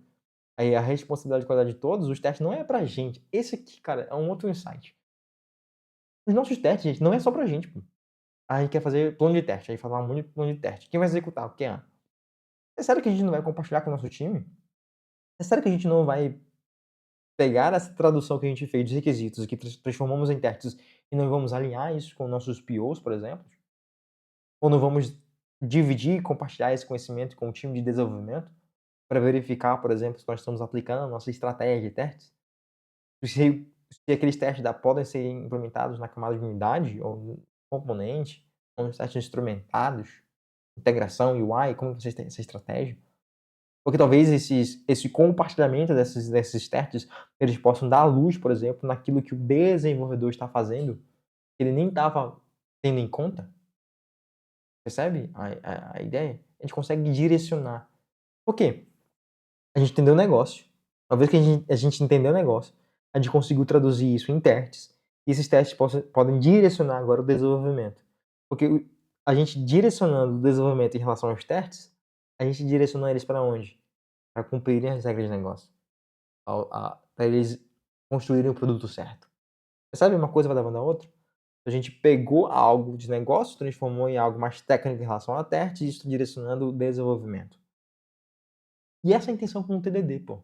aí a responsabilidade de qualidade de todos, os testes não é pra gente. Esse aqui, cara, é um outro insight. Os nossos testes, gente, não é só pra gente, pô. A gente quer fazer plano de teste, aí falar muito de plano de teste. Quem vai executar? Quem é? É sério que a gente não vai compartilhar com o nosso time? É sério que a gente não vai pegar essa tradução que a gente fez de requisitos e que transformamos em testes e não vamos alinhar isso com nossos POs, por exemplo? Ou não vamos dividir e compartilhar esse conhecimento com o time de desenvolvimento para verificar, por exemplo, se nós estamos aplicando a nossa estratégia de testes? Se aqueles testes podem ser implementados na camada de unidade ou no componente, ou nos testes instrumentados, integração, UI, como vocês têm essa estratégia? Porque talvez esse compartilhamento desses testes, eles possam dar luz, por exemplo, naquilo que o desenvolvedor está fazendo, que ele nem estava tendo em conta. Percebe a ideia? A gente consegue direcionar. Por quê? A gente entendeu o negócio. Uma vez que a gente entendeu o negócio, a gente conseguiu traduzir isso em testes, e esses testes podem direcionar agora o desenvolvimento. Porque a gente direcionando o desenvolvimento em relação aos testes, a gente direciona eles para onde? Para cumprirem as regras de negócio. Para eles construírem o produto certo. Sabe, uma coisa vai levando a outra? A gente pegou algo de negócio, transformou em algo mais técnico em relação a testes, e isso direcionando o desenvolvimento. E essa é a intenção com o TDD, pô.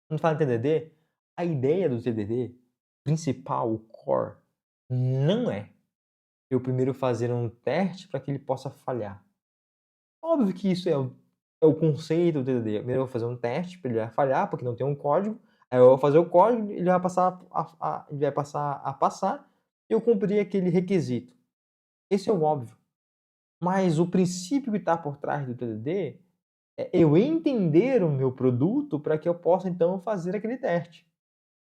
Quando fala em TDD, a ideia do TDD principal, o core, não é eu primeiro fazer um teste para que ele possa falhar. Óbvio que isso é o conceito do TDD. Primeiro eu vou fazer um teste para ele vai falhar, porque não tem um código. Aí eu vou fazer o código, ele vai passar ele vai passar e eu cumprir aquele requisito. Esse é o óbvio. Mas o princípio que está por trás do TDD é eu entender o meu produto para que eu possa então fazer aquele teste.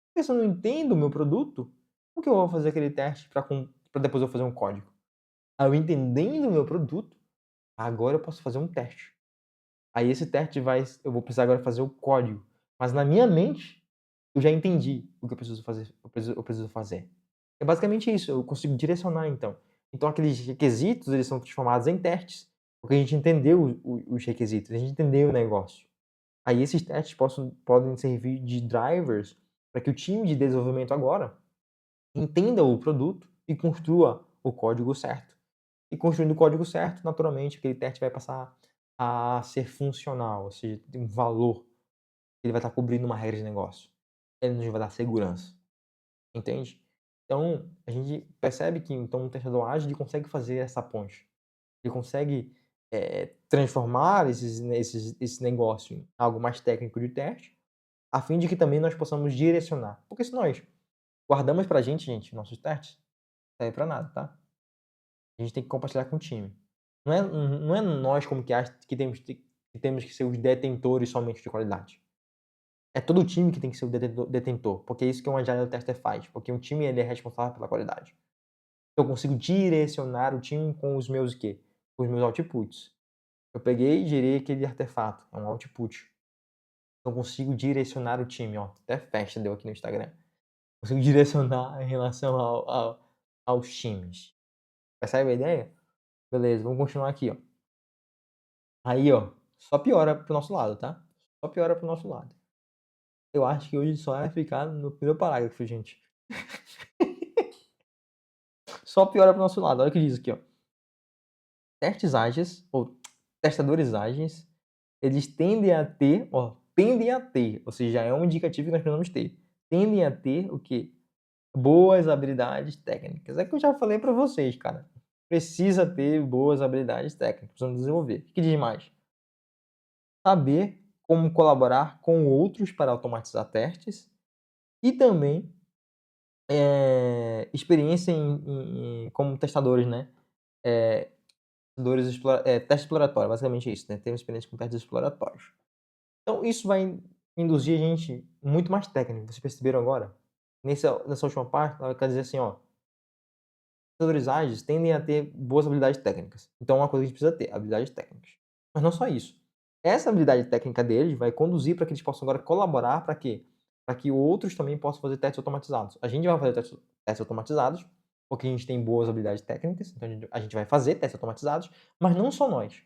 Porque se eu não entendo o meu produto, como que eu vou fazer aquele teste para depois eu fazer um código? Aí eu entendendo o meu produto, agora eu posso fazer um teste. Aí esse teste eu vou precisar agora fazer o código. Mas na minha mente, eu já entendi o que eu preciso fazer, eu preciso fazer. É basicamente isso, eu consigo direcionar então. Então aqueles requisitos, eles são transformados em testes, porque a gente entendeu os requisitos, a gente entendeu o negócio. Aí esses testes podem servir de drivers para que o time de desenvolvimento agora entenda o produto e construa o código certo. E construindo o código certo, naturalmente, aquele teste vai passar a ser funcional, ou seja, tem um valor. Ele vai estar cobrindo uma regra de negócio. Ele nos vai dar segurança. Entende? Então, a gente percebe que então um testador ágil ele consegue fazer essa ponte. Ele consegue transformar esse negócio em algo mais técnico de teste, a fim de que também nós possamos direcionar. Porque se nós guardamos pra gente, nossos testes, não serve pra nada, tá? A gente tem que compartilhar com o time. Não é nós como que temos que ser os detentores somente de qualidade. É todo o time que tem que ser o detentor, porque é isso que um Agile Tester faz, porque um time ele é responsável pela qualidade. Eu consigo direcionar o time com os meus o quê? Com os meus outputs. Eu peguei e gerei aquele artefato, é um output. Eu consigo direcionar o time, ó, até festa deu aqui no Instagram. Consigo direcionar em relação aos times. Percebe a ideia? Beleza, vamos continuar aqui, ó. Aí, ó, só piora pro nosso lado, tá? Só piora pro nosso lado. Eu acho que hoje só vai ficar no primeiro parágrafo, gente. Só piora pro nosso lado. Olha o que diz aqui, ó. Testes ágeis, ou testadores ágeis, eles tendem a ter, ou seja, é um indicativo que nós precisamos ter. Tendem a ter o quê? Boas habilidades técnicas. É que eu já falei para vocês, cara. Precisa ter boas habilidades técnicas, precisamos desenvolver. O que diz mais? Saber como colaborar com outros para automatizar testes e também experiência como testadores, né? Teste exploratório, basicamente isso, né? Ter uma experiência com testes exploratórios. Então, isso vai induzir a gente muito mais técnico. Vocês perceberam agora? Nessa última parte, ela quer dizer assim, ó. Testadores ágeis tendem a ter boas habilidades técnicas. Então, é uma coisa que a gente precisa ter, habilidades técnicas. Mas não só isso. Essa habilidade técnica deles vai conduzir para que eles possam agora colaborar para quê? Para que outros também possam fazer testes automatizados. A gente vai fazer testes automatizados, porque a gente tem boas habilidades técnicas, então a gente vai fazer testes automatizados, mas não só nós,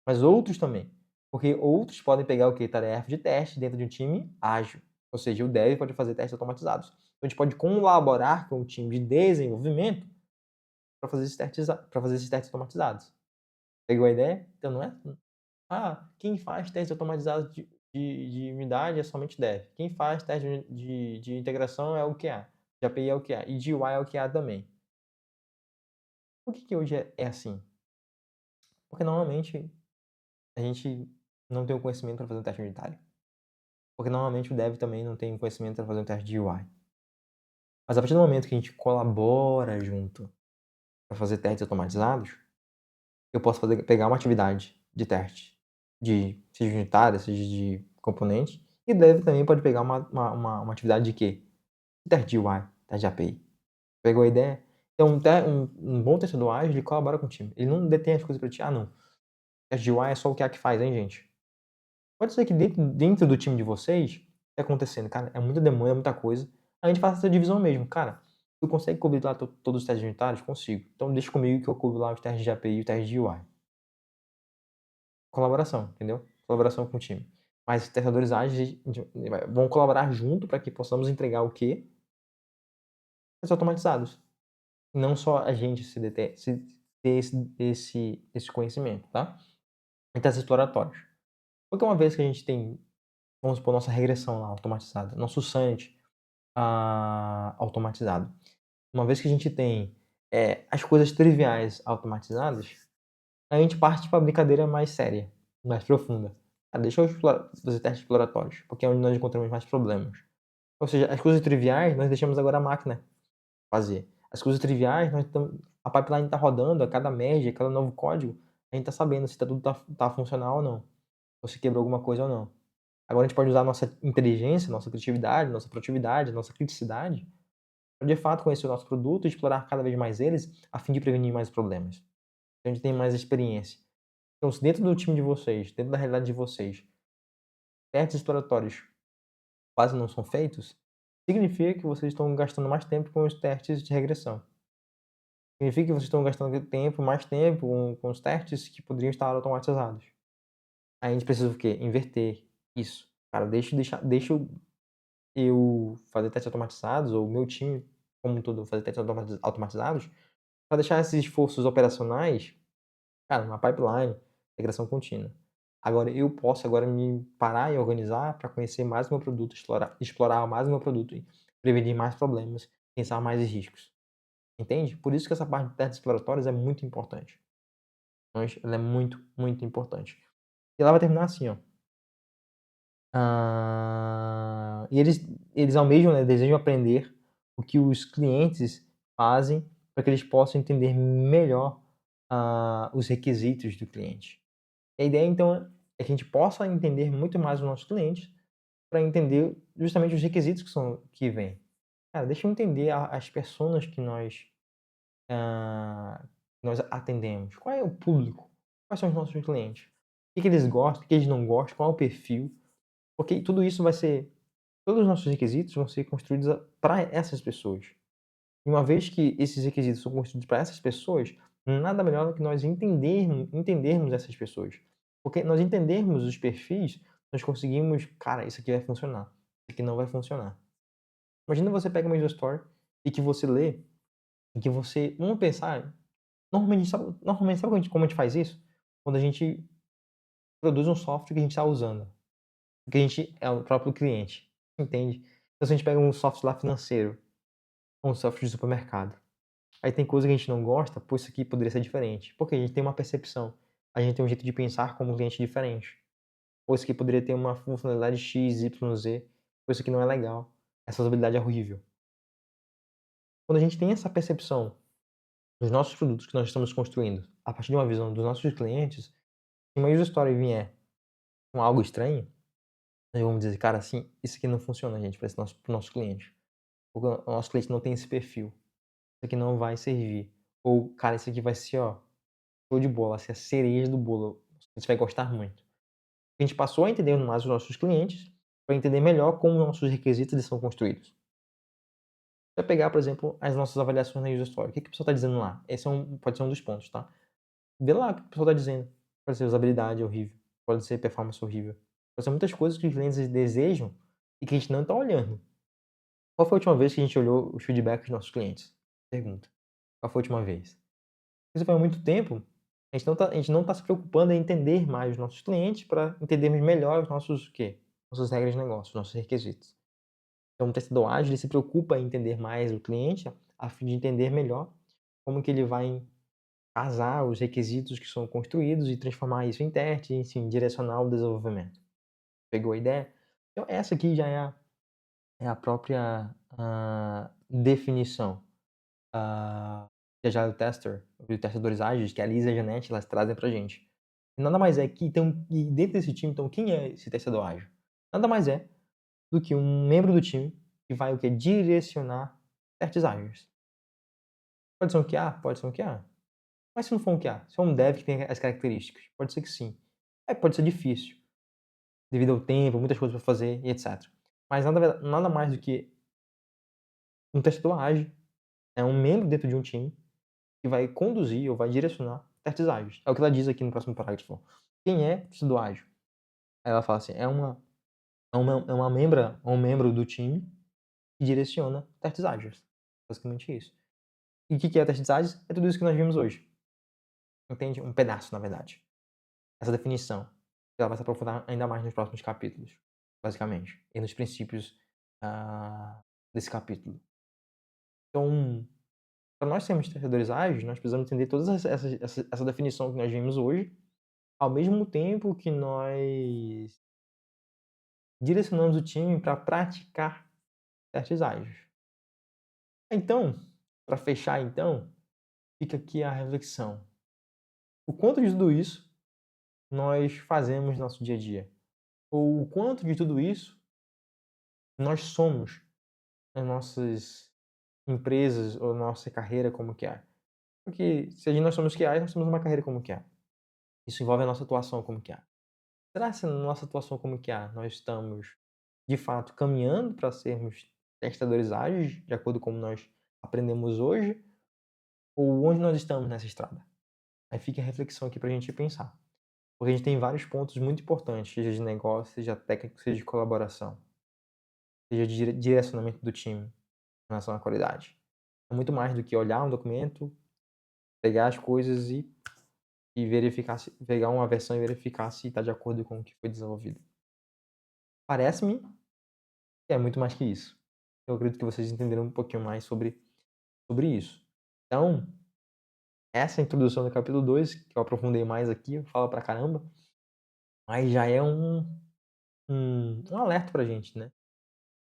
mas outros também. Porque outros podem pegar o quê? Tarefa de teste dentro de um time ágil. Ou seja, o dev pode fazer testes automatizados. Então, a gente pode colaborar com o time de desenvolvimento para fazer esses testes automatizados. Pegou a ideia? Então não é, quem faz testes automatizados de unidade é somente dev. Quem faz teste de integração é o QA. De API é o QA. E de UI é o QA também. Por que hoje é assim? Porque normalmente a gente não tem o conhecimento para fazer um teste unitário. Porque normalmente o dev também não tem o conhecimento para fazer um teste de UI. Mas a partir do momento que a gente colabora junto para fazer testes automatizados, eu posso pegar uma atividade de teste, seja unitária, seja de componente, e o dev também pode pegar uma atividade de quê? Teste de UI, teste de API. Pegou a ideia? Então, um bom testador ágil, ele colabora com o time. Ele não detém as coisas para ti. Não. Teste de UI é só o QA que faz, hein, gente? Pode ser que dentro do time de vocês, tá acontecendo, cara, é muita demanda, é muita coisa. A gente faz essa divisão mesmo. Cara, tu consegue cobrir lá todos os testes unitários? Consigo. Então, deixa comigo que eu cubro lá os testes de API e os testes de UI. Colaboração, entendeu? Colaboração com o time. Mas testadores ágeis vão colaborar junto para que possamos entregar o quê? Testes automatizados. Não só a gente ter esse conhecimento, tá? E testes exploratórios. Porque uma vez que a gente tem, vamos supor, nossa regressão lá automatizada, nosso SANT automatizado. Uma vez que a gente tem as coisas triviais automatizadas, a gente parte para a brincadeira mais séria, mais profunda. Deixa eu fazer testes exploratórios, porque é onde nós encontramos mais problemas. Ou seja, as coisas triviais nós deixamos agora a máquina fazer. As coisas triviais, a pipeline está rodando, a cada merge, a cada novo código, a gente está sabendo se tudo tá funcional ou não. Ou se quebrou alguma coisa ou não. Agora a gente pode usar nossa inteligência, nossa criatividade, nossa produtividade, nossa criticidade, para de fato conhecer o nosso produto e explorar cada vez mais eles, a fim de prevenir mais problemas. Então, a gente tem mais experiência. Então, se dentro do time de vocês, dentro da realidade de vocês, testes exploratórios quase não são feitos, significa que vocês estão gastando mais tempo com os testes de regressão. Significa que vocês estão gastando mais tempo com os testes que poderiam estar automatizados. Aí a gente precisa o quê? Inverter isso. Cara, deixa eu fazer testes automatizados, ou o meu time como um todo fazer testes automatizados, para deixar esses esforços operacionais, cara, numa pipeline, integração contínua. Agora, eu posso agora me parar e organizar para conhecer mais o meu produto, explorar mais o meu produto, e prevenir mais problemas, pensar mais em riscos. Entende? Por isso que essa parte de testes exploratórios é muito importante. Mas ela é muito, muito importante. E ela vai terminar assim, ó. E eles almejam, né, desejam aprender o que os clientes fazem para que eles possam entender melhor os requisitos do cliente. A ideia, então, é que a gente possa entender muito mais os nossos clientes para entender justamente os requisitos que vêm. Cara, deixa eu entender as pessoas que nós atendemos. Qual é o público? Quais são os nossos clientes? O que eles gostam, o que eles não gostam, qual é o perfil? Porque tudo isso vai ser todos os nossos requisitos vão ser construídos para essas pessoas. E uma vez que esses requisitos são construídos para essas pessoas, nada melhor do que nós entendermos essas pessoas. Porque nós entendermos os perfis, nós conseguimos, cara, isso aqui vai funcionar, isso aqui não vai funcionar. Imagina você pega uma user story e que você lê, e que você, vamos pensar, normalmente sabe como a gente faz isso? Quando a gente produz um software que a gente está usando, que a gente é o próprio cliente, entende? Então se a gente pega um software lá financeiro, ou um software de supermercado, aí tem coisa que a gente não gosta, pô, isso aqui poderia ser diferente. Porque a gente tem uma percepção, a gente tem um jeito de pensar como cliente diferente. Pô, isso aqui poderia ter uma funcionalidade X, Y, Z, pô, isso aqui não é legal, essa usabilidade é horrível. Quando a gente tem essa percepção dos nossos produtos que nós estamos construindo, a partir de uma visão dos nossos clientes, se uma user story vier com algo estranho, nós vamos dizer, cara, assim, isso aqui não funciona, gente, para o nosso cliente. Porque o nosso cliente não tem esse perfil. Isso aqui não vai servir. Ou, cara, isso aqui vai ser, ó, show de bola, vai ser a cereja do bolo. Você vai gostar muito. A gente passou a entender mais os nossos clientes, para entender melhor como nossos requisitos eles são construídos. Vai pegar, por exemplo, as nossas avaliações na user story. O que que a pessoa está dizendo lá? Esse pode ser um dos pontos, tá? Vê lá o que a pessoa está dizendo. Pode ser usabilidade horrível, pode ser performance horrível, pode ser muitas coisas que os clientes desejam e que a gente não está olhando. Qual foi a última vez que a gente olhou os feedbacks dos nossos clientes? Pergunta. Qual foi a última vez? Isso foi há muito tempo, a gente não tá se preocupando em entender mais os nossos clientes para entendermos melhor os nossos o quê? Nossas regras de negócio, nossos requisitos. Então o testador ágil ele se preocupa em entender mais o cliente, a fim de entender melhor como que ele vai casar os requisitos que são construídos e transformar isso em teste, enfim, direcionar o desenvolvimento. Pegou a ideia? Então essa aqui já é a própria, definição, que a Agile Tester, os testadores ágeis, que a Lisa e a Janete, elas trazem pra gente. E nada mais é que então, e dentro desse time, então, quem é esse testador ágil? Nada mais é do que um membro do time que vai o quê? Direcionar testes ágeis. Pode ser um QA? Pode ser um QA. Mas se não for um QA, se for um dev que tem as características, pode ser que sim. Pode ser difícil, devido ao tempo, muitas coisas para fazer e etc. Mas nada mais do que um testador ágil é um membro dentro de um time que vai conduzir ou vai direcionar testes ágeis. É o que ela diz aqui no próximo parágrafo. Quem é testador ágil? Aí ela fala assim, um membro do time que direciona testes ágeis. Basicamente isso. E o que é testes ágeis? É tudo isso que nós vimos hoje. Entende? Um pedaço, na verdade. Essa definição. Ela vai se aprofundar ainda mais nos próximos capítulos, basicamente. E nos princípios desse capítulo. Então, para nós sermos testadores ágeis, nós precisamos entender toda essa definição que nós vimos hoje, ao mesmo tempo que nós direcionamos o time para praticar testes ágeis. Então, para fechar então, fica aqui a reflexão. O quanto de tudo isso nós fazemos no nosso dia a dia? Ou o quanto de tudo isso nós somos nas nossas empresas ou nossa carreira como QA? Porque se nós somos QA, nós temos uma carreira como QA. Isso envolve a nossa atuação como QA. Será que na nossa atuação como QA nós estamos, de fato, caminhando para sermos testadores ágeis, de acordo com como nós aprendemos hoje? Ou onde nós estamos nessa estrada? Aí fica a reflexão aqui para a gente pensar. Porque a gente tem vários pontos muito importantes, seja de negócio, seja técnico, seja de colaboração, seja de direcionamento do time em relação à qualidade. É muito mais do que olhar um documento, pegar as coisas e verificar pegar uma versão e verificar se está de acordo com o que foi desenvolvido. Parece-me que é muito mais que isso. Eu acredito que vocês entenderam um pouquinho mais sobre isso. Então, essa introdução do capítulo 2, que eu aprofundei mais aqui, eu falo pra caramba, mas já é um alerta pra gente, né?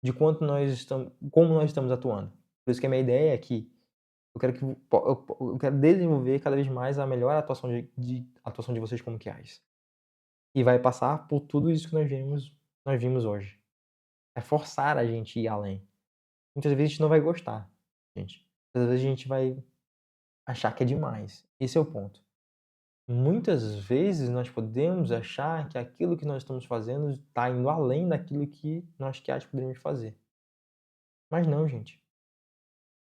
De como nós estamos atuando. Por isso que a minha ideia é que Eu quero que eu quero desenvolver cada vez mais a melhor atuação de vocês como QAs. E vai passar por tudo isso que nós vimos hoje. É forçar a gente a ir além. Muitas vezes a gente não vai gostar, gente. Muitas vezes a gente vai achar que é demais. Esse é o ponto. Muitas vezes nós podemos achar que aquilo que nós estamos fazendo está indo além daquilo que nós QAs poderíamos fazer. Mas não, gente.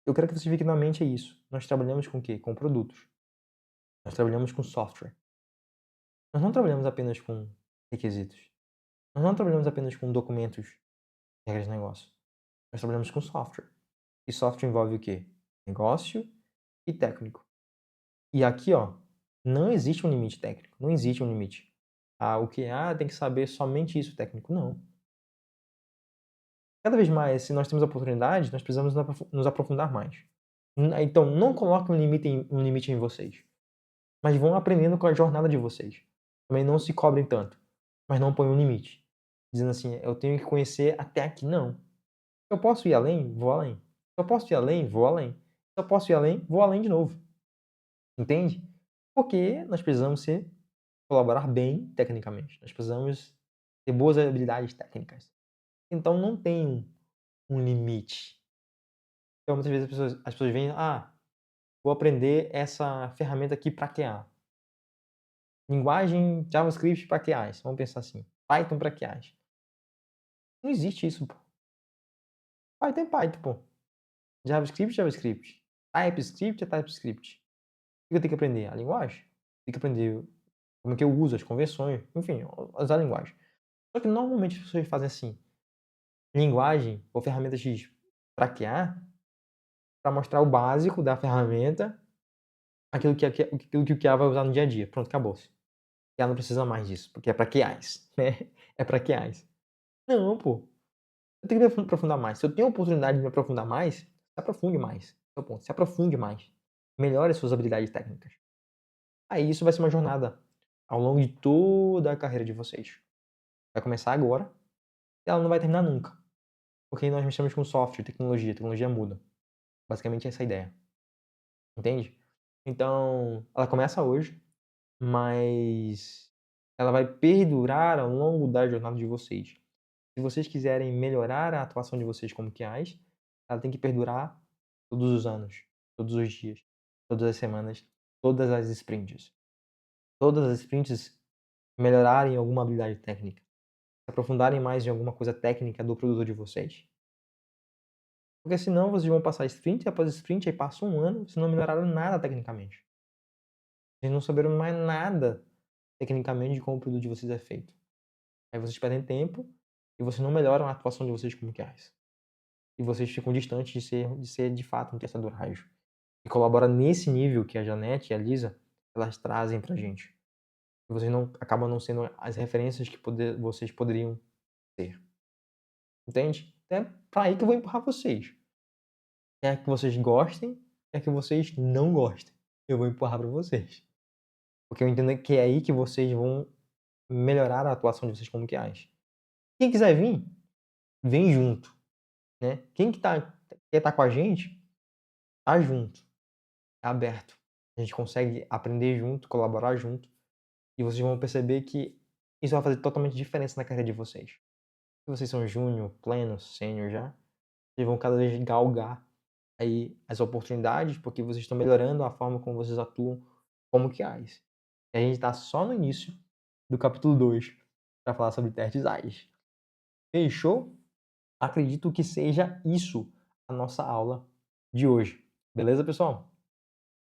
Eu quero que você fique na mente é isso. Nós trabalhamos com o quê? Com produtos. Nós trabalhamos com software. Nós não trabalhamos apenas com requisitos. Nós não trabalhamos apenas com documentos, regras de negócio. Nós trabalhamos com software. E software envolve o quê? Negócio e técnico. E aqui, ó, não existe um limite técnico. Não existe um limite. O que? Tem que saber somente isso técnico. Não. Cada vez mais, se nós temos a oportunidade, nós precisamos nos aprofundar mais. Então, não coloque um limite em vocês. Mas vão aprendendo com a jornada de vocês. Também não se cobrem tanto. Mas não ponham um limite. Dizendo assim, eu tenho que conhecer até aqui. Não. Se eu posso ir além, vou além. Se eu posso ir além, vou além. Se eu posso ir além, vou além de novo. Entende? Porque nós precisamos colaborar bem tecnicamente. Nós precisamos ter boas habilidades técnicas. Então não tem um limite. Então muitas vezes as pessoas veem, vou aprender essa ferramenta aqui para QA. Linguagem JavaScript para QAs. Vamos pensar assim. Python para QAs. Não existe isso, pô. Python é Python, pô. JavaScript, JavaScript. TypeScript é TypeScript. O que eu tenho que aprender? A linguagem. Tem que aprender como é que eu uso as convenções. Enfim, usar a linguagem. Só que normalmente as pessoas fazem assim. Linguagem ou ferramenta X para QA para mostrar o básico da ferramenta, aquilo que o QA vai usar no dia a dia. Pronto, acabou-se. QA não precisa mais disso, porque é para QAs, né? É para QAs. Não, pô. Eu tenho que me aprofundar mais. Se eu tenho a oportunidade de me aprofundar mais, se aprofunde mais. Esse é o ponto. Se aprofunde mais. Melhore suas habilidades técnicas. Aí isso vai ser uma jornada ao longo de toda a carreira de vocês. Vai começar agora e ela não vai terminar nunca. Porque nós mexemos com software, tecnologia muda. Basicamente essa é a ideia. Entende? Então, ela começa hoje, mas ela vai perdurar ao longo da jornada de vocês. Se vocês quiserem melhorar a atuação de vocês como QAs, ela tem que perdurar todos os anos, todos os dias, todas as semanas, todas as sprints. Todas as sprints melhorarem alguma habilidade técnica, se aprofundarem mais em alguma coisa técnica do produto de vocês. Porque senão vocês vão passar sprint após sprint, aí passa um ano, vocês não melhoraram nada tecnicamente. Vocês não souberam mais nada tecnicamente de como o produto de vocês é feito. Aí vocês perdem tempo e vocês não melhoram a atuação de vocês como QAs. E vocês ficam distantes de ser de fato um testador ágil. E colabora nesse nível que a Janete e a Lisa, elas trazem pra gente. E vocês acabam não sendo as referências que vocês poderiam ser. Entende? É pra aí que eu vou empurrar vocês. Quer que vocês gostem, quer que vocês não gostem. Eu vou empurrar pra vocês. Porque eu entendo que é aí que vocês vão melhorar a atuação de vocês como QAs. Quem quiser vir, vem junto, né? Quem quer estar com a gente, tá junto, tá aberto. A gente consegue aprender junto, colaborar junto, e vocês vão perceber que isso vai fazer totalmente diferença na carreira de vocês. Se vocês são júnior, pleno, sênior já, vocês vão cada vez galgar aí as oportunidades, porque vocês estão melhorando a forma como vocês atuam como QAs. E a gente está só no início do capítulo 2 para falar sobre testes ágeis. Fechou? Acredito que seja isso a nossa aula de hoje. Beleza, pessoal?